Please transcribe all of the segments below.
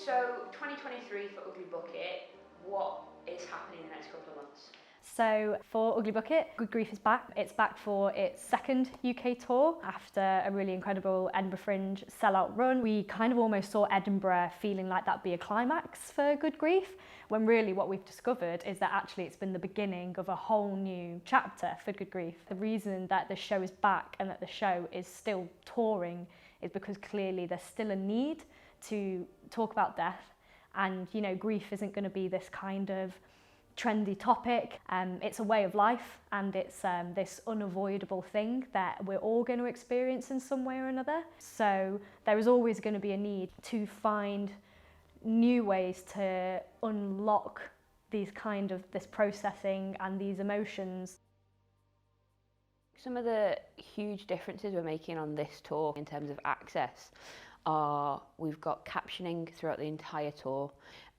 So 2023 for Ugly Bucket, what is happening in the next couple of months? So for Ugly Bucket, Good Grief is back. It's back for its second UK tour after a really incredible Edinburgh Fringe sellout run. We kind of almost saw Edinburgh feeling like that'd be a climax for Good Grief, when really what we've discovered is that actually it's been the beginning of a whole new chapter for Good Grief. The reason that the show is back and that the show is still touring is because clearly there's still a need to talk about death, and you know, grief isn't going to be this kind of trendy topic. It's a way of life, and it's this unavoidable thing that we're all going to experience in some way or another. So there is always going to be a need to find new ways to unlock this processing and these emotions. Some of the huge differences we're making on this tour in terms of access are we've got captioning throughout the entire tour,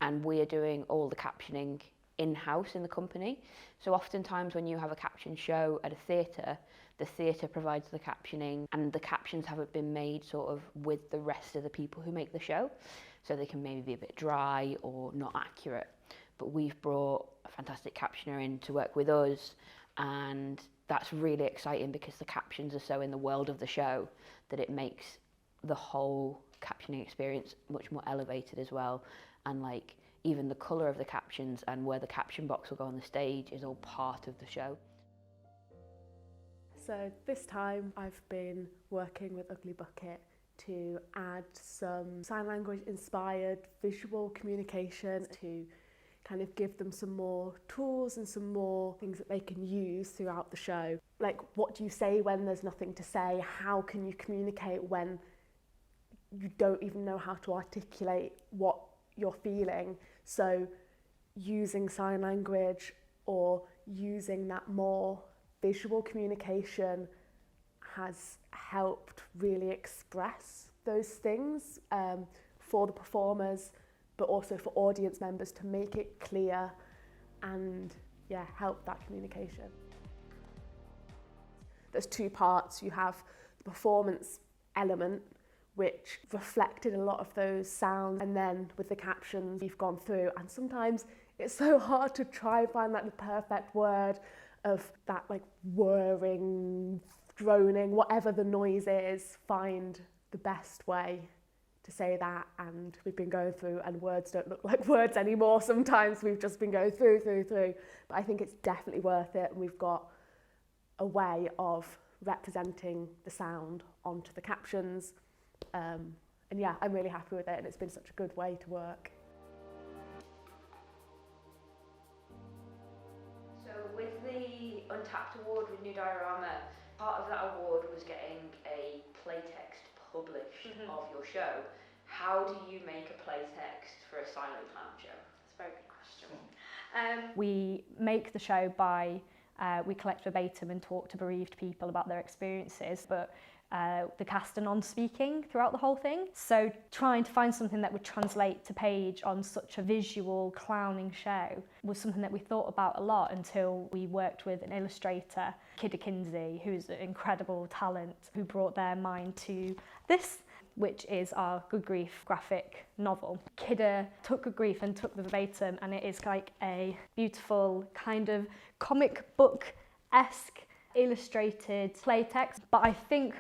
and we're doing all the captioning in-house in the company. So oftentimes when you have a caption show at a theatre, the theatre provides the captioning, and the captions haven't been made sort of with the rest of the people who make the show, so they can maybe be a bit dry or not accurate. But we've brought a fantastic captioner in to work with us, and that's really exciting because the captions are so in the world of the show that it makes the whole captioning experience much more elevated as well. And like even the colour of the captions and where the caption box will go on the stage is all part of the show. So this time I've been working with Ugly Bucket to add some sign language inspired visual communication to kind of give them some more tools and some more things that they can use throughout the show. Like, what do you say when there's nothing to say? How can you communicate when you don't even know how to articulate what you're feeling? So using sign language or using that more visual communication has helped really express those things for the performers, but also for audience members to make it clear and help that communication. There's two parts. You have the performance element, which reflected a lot of those sounds, and then with the captions we've gone through, and sometimes it's so hard to try and find like the perfect word of that, like whirring, droning, whatever the noise is, find the best way to say that. And we've been going through, and words don't look like words anymore sometimes. We've just been going through, but I think it's definitely worth it, and we've got a way of representing the sound onto the captions. And yeah, I'm really happy with it, and it's been such a good way to work. So with the Untapped award with New Diorama, part of that award was getting a playtext published of your show. How do you make a playtext for a silent clown show? That's a very good question. We make the show by, we collect verbatim and talk to bereaved people about their experiences, but the cast are non-speaking throughout the whole thing. So trying to find something that would translate to page on such a visual clowning show was something that we thought about a lot until we worked with an illustrator, Kidda Kinsey, who's an incredible talent, who brought their mind to this, which is our Good Grief graphic novel. Kidda took Good Grief and took the verbatim, and it is like a beautiful kind of comic book-esque illustrated playtext. But I think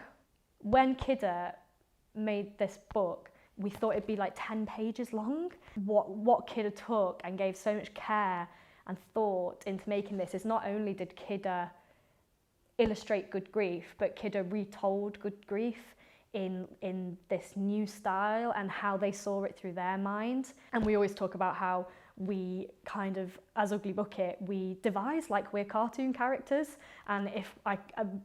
when Kidda made this book, we thought it'd be like 10 pages long. What Kidda took and gave so much care and thought into making this is not only did Kidda illustrate Good Grief, but Kidda retold Good Grief in this new style and how they saw it through their mind. And we always talk about how we kind of, as Ugly Bucket, we devise like we're cartoon characters, and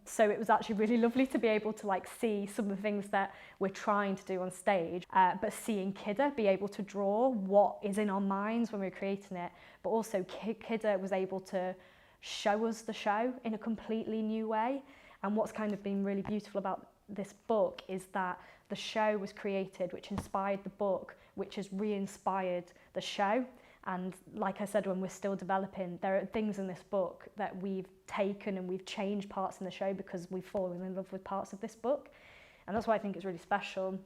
so it was actually really lovely to be able to like see some of the things that we're trying to do on stage, but seeing Kidda be able to draw what is in our minds when we're creating it, but also Kidda was able to show us the show in a completely new way. And what's kind of been really beautiful about this book is that the show was created, which inspired the book, which has re-inspired the show. And like I said, when we're still developing, there are things in this book that we've taken and we've changed parts in the show because we've fallen in love with parts of this book. And that's why I think it's really special.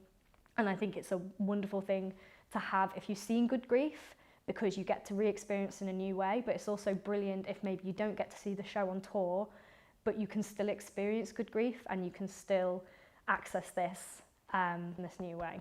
And I think it's a wonderful thing to have if you've seen Good Grief, because you get to re-experience in a new way, but it's also brilliant if maybe you don't get to see the show on tour, but you can still experience Good Grief and you can still access this in this new way.